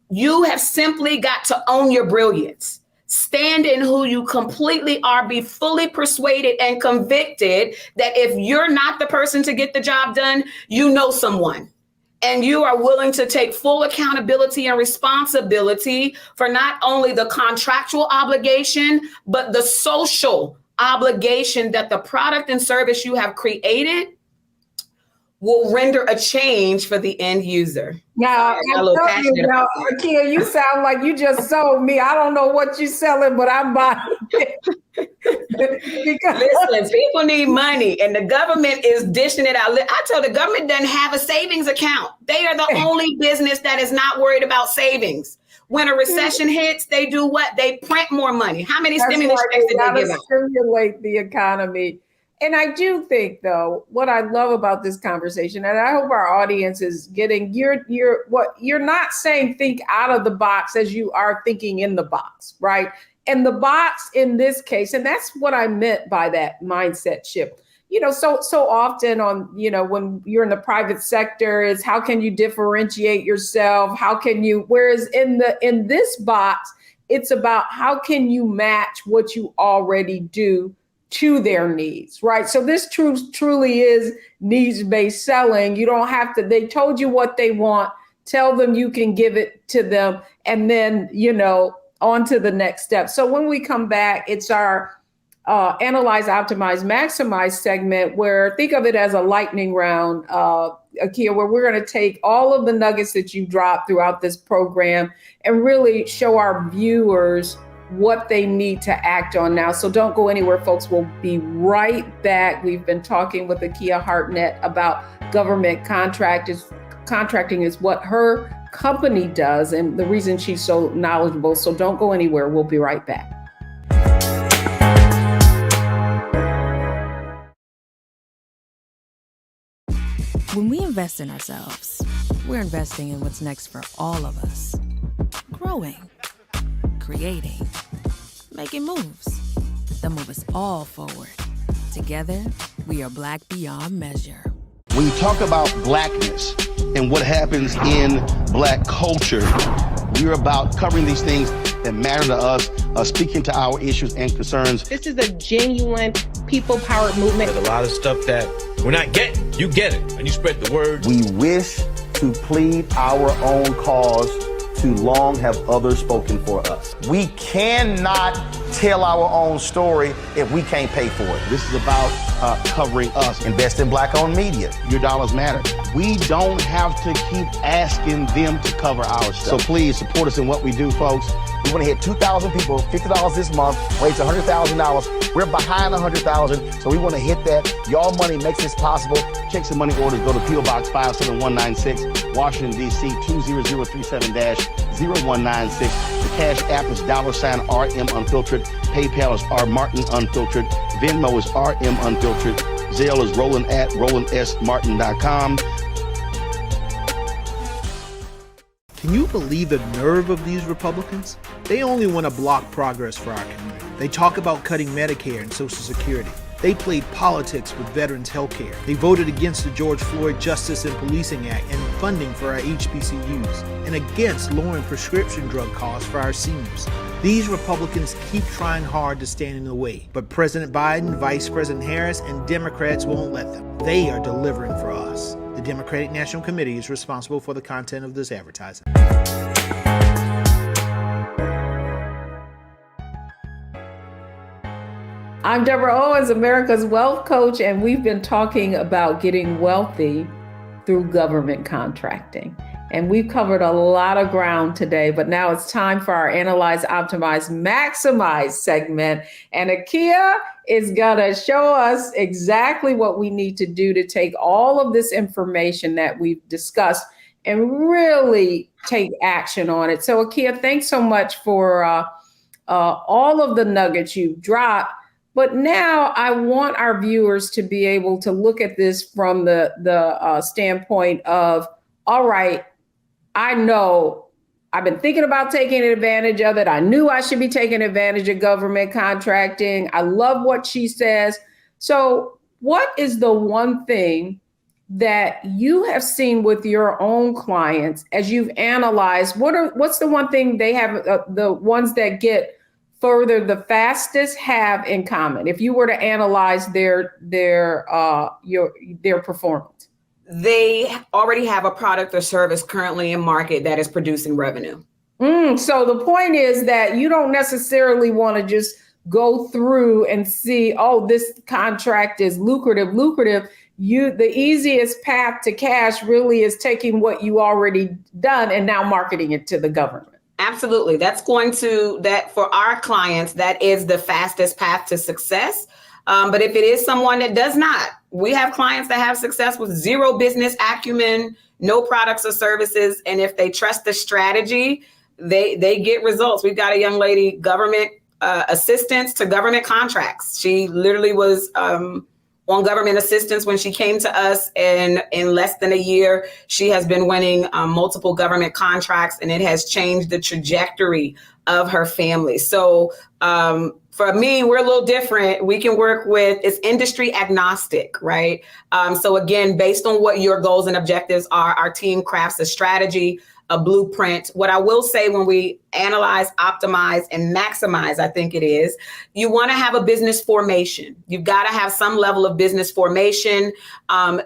Speaker 3: You have simply got to own your brilliance. stand in who you completely are, be fully persuaded and convicted that if you're not the person to get the job done, you know someone. And you are willing to take full accountability and responsibility for not only the contractual obligation, but the social obligation that the product and service you have created will render a change for the end user.
Speaker 2: Now, Akia, you sound like you just sold me. I don't know what you're selling, but I'm buying it.
Speaker 3: Listen, people need money, and the government is dishing it out. I told the government doesn't have a savings account. They are the only business that is not worried about savings. When a recession hits, they do what? They print more money. How many stimulus checks did they give out?
Speaker 2: Stimulate the economy. And I do think, though, what I love about this conversation, and I hope our audience is getting what you're not saying think out of the box as you are thinking in the box, right? And the box in this case, and that's what I meant by that mindset shift. So often when you're in the private sector, is how can you differentiate yourself? How can you? Whereas in this box, it's about how can you match what you already do to their needs, right? So this truly is needs-based selling. You don't have to, they told you what they want, tell them you can give it to them, and then, on to the next step. So when we come back, it's our Analyze, Optimize, Maximize segment, where think of it as a lightning round, Akia, where we're going to take all of the nuggets that you dropped throughout this program and really show our viewers what they need to act on now. So don't go anywhere, folks. We'll be right back. We've been talking with Akia Hartnett about government contracting is what her company does and the reason she's so knowledgeable. So don't go anywhere. We'll be right back.
Speaker 1: When we invest in ourselves, we're investing in what's next for all of us. Growing, creating, making moves that move us all forward. Together, we are Black beyond measure.
Speaker 4: When you talk about blackness and what happens in Black culture, we're about covering these things that matter to us, speaking to our issues and concerns.
Speaker 5: This is a genuine people-powered movement.
Speaker 6: There's a lot of stuff that we're not getting. You get it, and you spread the word.
Speaker 7: We wish to plead our own cause to long have others spoken for us. We cannot tell our own story if we can't pay for it.
Speaker 4: This is about covering us.
Speaker 7: Invest in Black-owned media.
Speaker 4: Your dollars matter. We don't have to keep asking them to cover our stuff. So please support us in what we do, folks.
Speaker 7: We want to hit 2,000 people, $50 this month, raise $100,000. We're behind 100,000, so we want to hit that. Y'all money makes this possible.
Speaker 4: Checks and money orders go to P.O. Box 57196, Washington, D.C. 20037-0196. The Cash App is $RM Unfiltered. PayPal is R Martin Unfiltered. Venmo is RM Unfiltered. Zelle is RolandSMartin.com.
Speaker 8: Can you believe the nerve of these Republicans? They only want to block progress for our community. They talk about cutting Medicare and Social Security. They played politics with veterans' health care. They voted against the George Floyd Justice and Policing Act and funding for our HBCUs, and against lowering prescription drug costs for our seniors. These Republicans keep trying hard to stand in the way, but President Biden, Vice President Harris, and Democrats won't let them. They are delivering for us. The Democratic National Committee is responsible for the content of this advertising.
Speaker 2: I'm Deborah Owens, America's Wealth Coach, and we've been talking about getting wealthy through government contracting. And we've covered a lot of ground today, but now it's time for our Analyze, Optimize, Maximize segment. And Akia is gonna show us exactly what we need to do to take all of this information that we've discussed and really take action on it. So Akia, thanks so much for all of the nuggets you've dropped. But now I want our viewers to be able to look at this from the standpoint of, all right, I know I've been thinking about taking advantage of it. I knew I should be taking advantage of government contracting. I love what she says. So what is the one thing that you have seen with your own clients as you've analyzed? What's the one thing they have, the ones that get further the fastest have in common if you were to analyze their performance?
Speaker 3: They already have a product or service currently in market that is producing revenue.
Speaker 2: So the point is that you don't necessarily want to just go through and see, oh, this contract is lucrative. The easiest path to cash really is taking what you already done and now marketing it to the government.
Speaker 3: Absolutely. That for our clients, that is the fastest path to success. But if it is someone that does not, we have clients that have success with zero business acumen, no products or services. And if they trust the strategy, they get results. We've got a young lady, government assistance to government contracts. She literally was on government assistance when she came to us, and in less than a year, she has been winning multiple government contracts, and it has changed the trajectory of her family. So for me, we're a little different. We can work with, it's industry agnostic, right? So again, based on what your goals and objectives are, our team crafts a strategy, a blueprint. What I will say when we analyze, optimize, and maximize, I think it is, you want to have a business formation. You've got to have some level of business formation.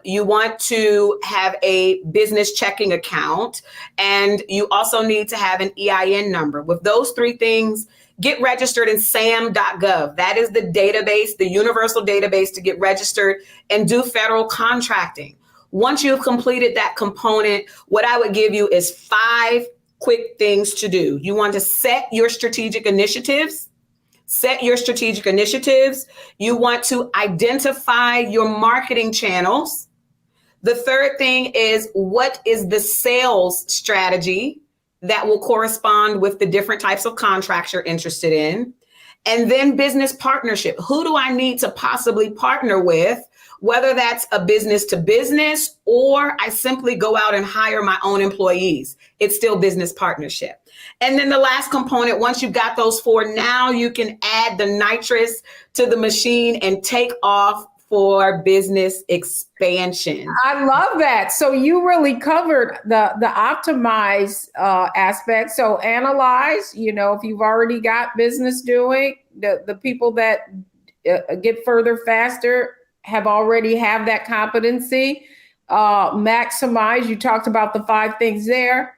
Speaker 3: You want to have a business checking account, and you also need to have an EIN number. With those three things, get registered in sam.gov. That is the database, the universal database to get registered and do federal contracting. Once you've completed that component, what I would give you is 5 quick things to do. You want to set your strategic initiatives. You want to identify your marketing channels. The third thing is, what is the sales strategy that will correspond with the different types of contracts you're interested in? And then business partnership. Who do I need to possibly partner with? Whether that's a business to business or I simply go out and hire my own employees, it's still business partnership. And then the last component, once you've got those 4, now you can add the nitrous to the machine and take off for business expansion.
Speaker 2: I love that. So you really covered the optimize aspect. So analyze, if you've already got business doing, the people that get further faster have that competency. Maximize, you talked about the 5 things there.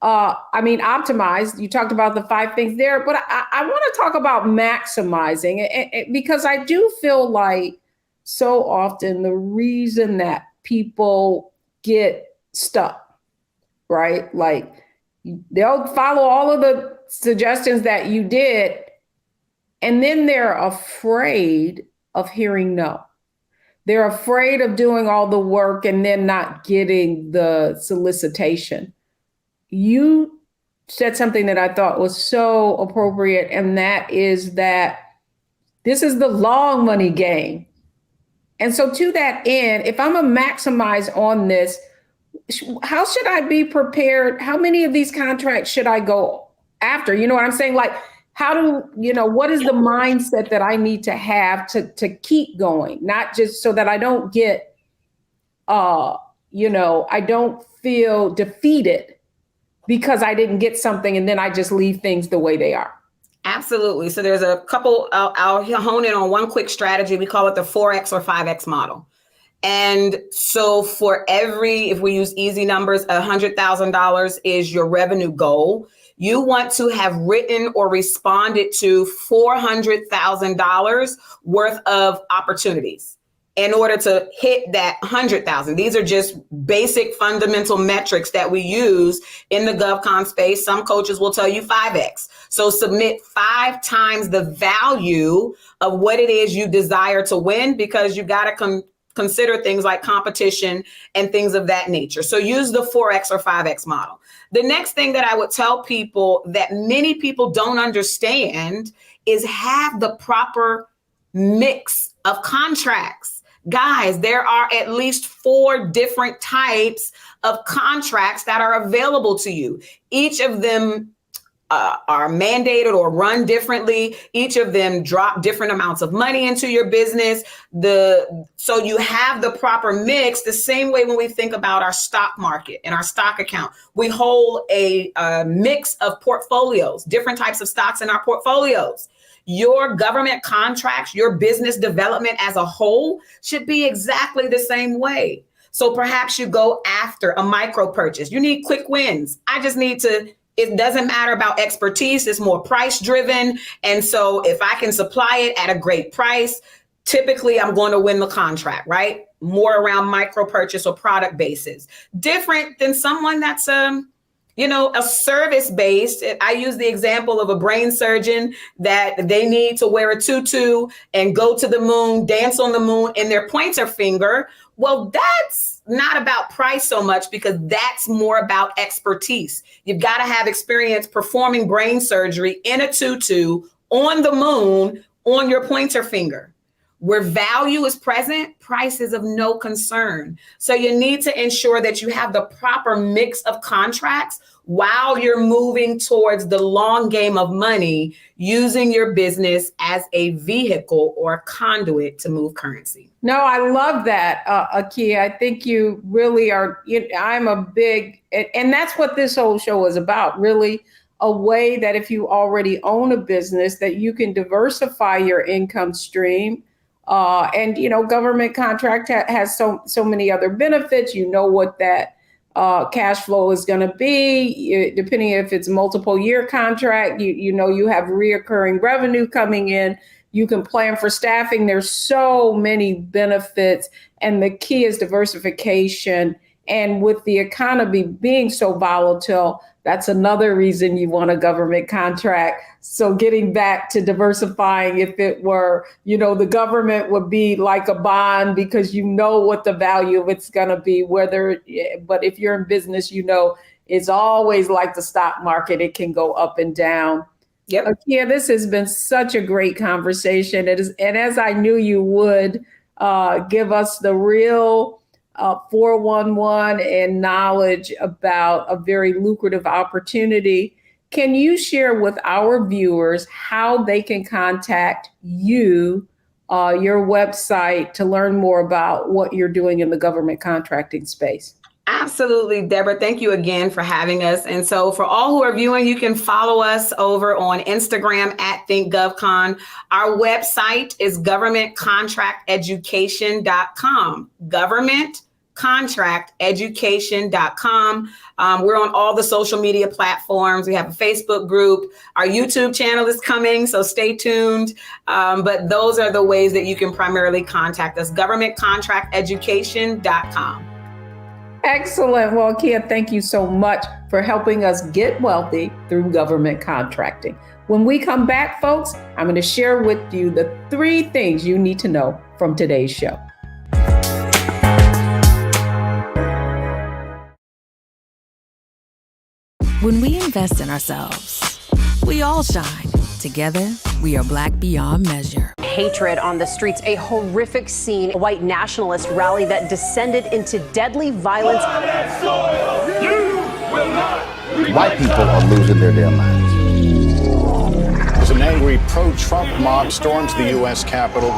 Speaker 2: Optimize, you talked about the 5 things there, but I want to talk about maximizing because I do feel like so often the reason that people get stuck, right? Like they'll follow all of the suggestions that you did, and then they're afraid of hearing no. They're afraid of doing all the work and then not getting the solicitation. You said something that I thought was so appropriate, and that is that this is the long money game. And so to that end, if I'm a maximize on this, how should I be prepared? How many of these contracts should I go after? You know what I'm saying? Like, what is the mindset that I need to have to keep going? Not just so that I don't get, I don't feel defeated because I didn't get something and then I just leave things the way they are.
Speaker 3: Absolutely. So there's a couple, I'll hone in on one quick strategy. We call it the 4X or 5X model. And so if we use easy numbers, $100,000 is your revenue goal. You want to have written or responded to $400,000 worth of opportunities in order to hit that 100,000. These are just basic fundamental metrics that we use in the GovCon space. Some coaches will tell you 5X. So submit 5 times the value of what it is you desire to win, because you've got to consider things like competition and things of that nature. So use the 4X or 5X model. The next thing that I would tell people that many people don't understand is have the proper mix of contracts. Guys, there are at least 4 different types of contracts that are available to you. Each of them are mandated or run differently. Each of them drop different amounts of money into your business. So you have the proper mix, the same way when we think about our stock market and our stock account. We hold a mix of portfolios, different types of stocks in our portfolios. Your government contracts, your business development as a whole should be exactly the same way. So perhaps you go after a micro purchase. You need quick wins. It doesn't matter about expertise. It's more price driven. And so if I can supply it at a great price, typically I'm going to win the contract, right? More around micro purchase or product basis. Different than someone that's a service based. I use the example of a brain surgeon that they need to wear a tutu and go to the moon, dance on the moon in their pointer finger. Well, that's not about price so much, because that's more about expertise. You've got to have experience performing brain surgery in a tutu on the moon on your pointer finger. Where value is present, price is of no concern. So you need to ensure that you have the proper mix of contracts while you're moving towards the long game of money, using your business as a vehicle or a conduit to move currency.
Speaker 2: No, I love that, Akia. I think you really are. I'm a big, and that's what this whole show is about, really. A way that if you already own a business, that you can diversify your income stream. And government contract has so many other benefits. What that cash flow is going to be, depending if it's multiple year contract. You have reoccurring revenue coming in. You can plan for staffing. There's so many benefits, and the key is diversification. And with the economy being so volatile, that's another reason you want a government contract. So getting back to diversifying, if it were, the government would be like a bond, because what the value of it's going to be, but if you're in business, it's always like the stock market. It can go up and down.
Speaker 3: Yep.
Speaker 2: Akia, this has been such a great conversation. And as I knew you would, give us the real 411 and knowledge about a very lucrative opportunity. Can you share with our viewers how they can contact you, your website, to learn more about what you're doing in the government contracting space?
Speaker 3: Absolutely, Deborah. Thank you again for having us. And so for all who are viewing, you can follow us over on Instagram at ThinkGovCon. Our website is governmentcontracteducation.com. Governmentcontracteducation.com. We're on all the social media platforms. We have a Facebook group. Our YouTube channel is coming, so stay tuned. But those are the ways that you can primarily contact us. Governmentcontracteducation.com.
Speaker 2: Excellent. Well, Akia, thank you so much for helping us get wealthy through government contracting. When we come back, folks, I'm going to share with you the 3 things you need to know from today's show.
Speaker 1: When we invest in ourselves, we all shine. Together, we are Black beyond measure.
Speaker 10: Hatred on the streets, a horrific scene, a white nationalist rally that descended into deadly violence.
Speaker 7: White people are losing their damn minds.
Speaker 11: As an angry pro-Trump mob storms the U.S. Capitol,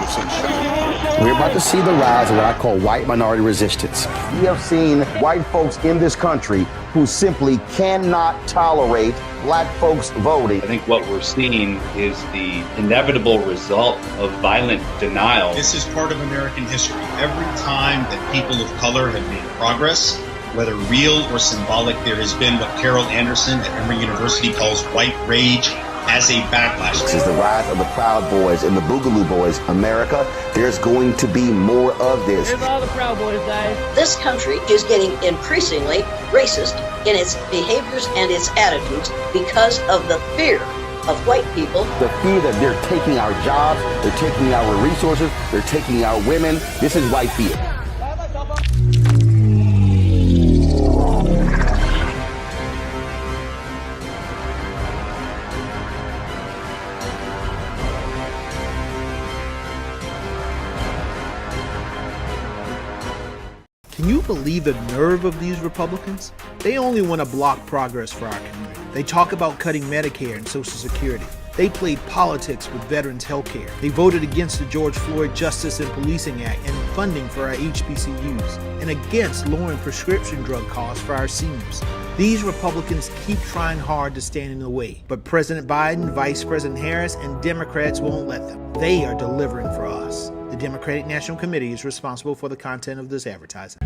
Speaker 7: We're about to see the rise of what I call white minority resistance. We have seen white folks in this country who simply cannot tolerate black folks voting.
Speaker 12: I think what we're seeing is the inevitable result of violent denial.
Speaker 13: This is part of American history. Every time that people of color have made progress, whether real or symbolic, there has been what Carol Anderson at Emory University calls white rage as a backlash.
Speaker 7: This is the rise of the Proud Boys and the Boogaloo Boys. America, there's going to be more of this.
Speaker 14: Here's all the Proud Boys, guys.
Speaker 15: This country is getting increasingly racist in its behaviors and its attitudes because of the fear of white people.
Speaker 7: The fear that they're taking our jobs, they're taking our resources, they're taking our women. This is white fear.
Speaker 8: Can you believe the nerve of these Republicans? They only want to block progress for our community. They talk about cutting Medicare and Social Security. They played politics with veterans' health care. They voted against the George Floyd Justice and Policing Act and funding for our HBCUs, and against lowering prescription drug costs for our seniors. These Republicans keep trying hard to stand in the way, but President Biden, Vice President Harris, and Democrats won't let them. They are delivering for us. The Democratic National Committee is responsible for the content of this advertising.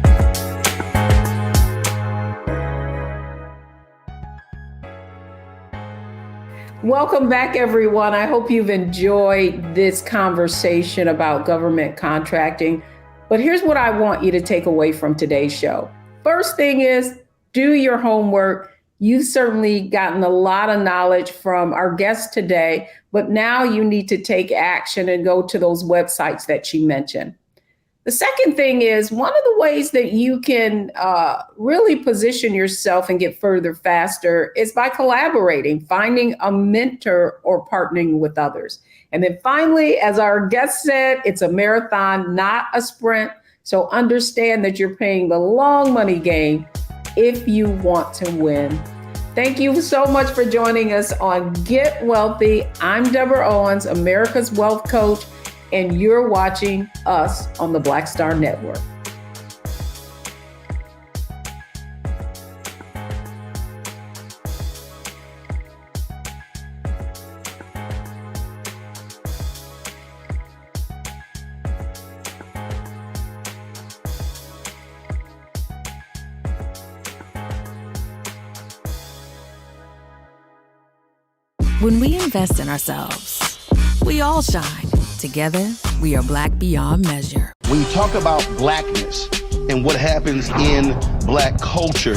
Speaker 2: Welcome back, everyone. I hope you've enjoyed this conversation about government contracting. But here's what I want you to take away from today's show. First thing is, do your homework. You've certainly gotten a lot of knowledge from our guests today, but now you need to take action and go to those websites that she mentioned. The second thing is, one of the ways that you can really position yourself and get further faster is by collaborating, finding a mentor or partnering with others. And then finally, as our guest said, it's a marathon, not a sprint. So understand that you're playing the long money game if you want to win. Thank you so much for joining us on Get Wealthy. I'm Deborah Owens, America's Wealth Coach, and you're watching us on the Black Star Network.
Speaker 1: When we invest in ourselves, we all shine. Together, we are Black beyond measure.
Speaker 4: When you talk about blackness and what happens in Black culture,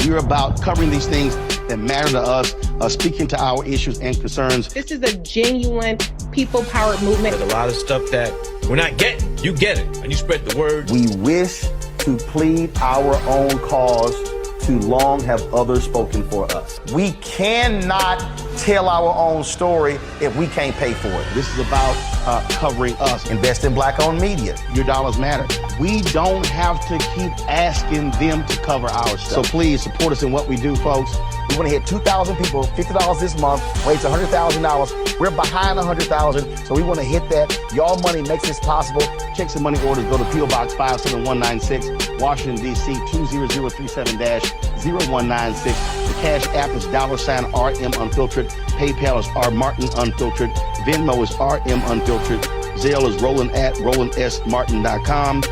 Speaker 4: we're about covering these things that matter to us, speaking to our issues and concerns.
Speaker 5: This is a genuine people-powered movement.
Speaker 6: There's a lot of stuff that we're not getting. You get it, and you spread the word.
Speaker 7: We wish to plead our own cause. Too long have others spoken for us. We cannot tell our own story if we can't pay for it.
Speaker 4: This is about covering us.
Speaker 7: Invest in Black-owned media.
Speaker 4: Your dollars matter. We don't have to keep asking them to cover our stuff. So please support us in what we do, folks.
Speaker 7: We want to hit 2,000 people, $50 this month, raise $100,000. We're behind 100,000, so we want to hit that. Y'all money makes this possible.
Speaker 4: Checks and money orders go to P.O. Box 57196, Washington, D.C. 20037-0196. The Cash App is $RM Unfiltered. PayPal is R Martin Unfiltered. Venmo is RM Unfiltered. Zelle is Roland@RolandSMartin.com.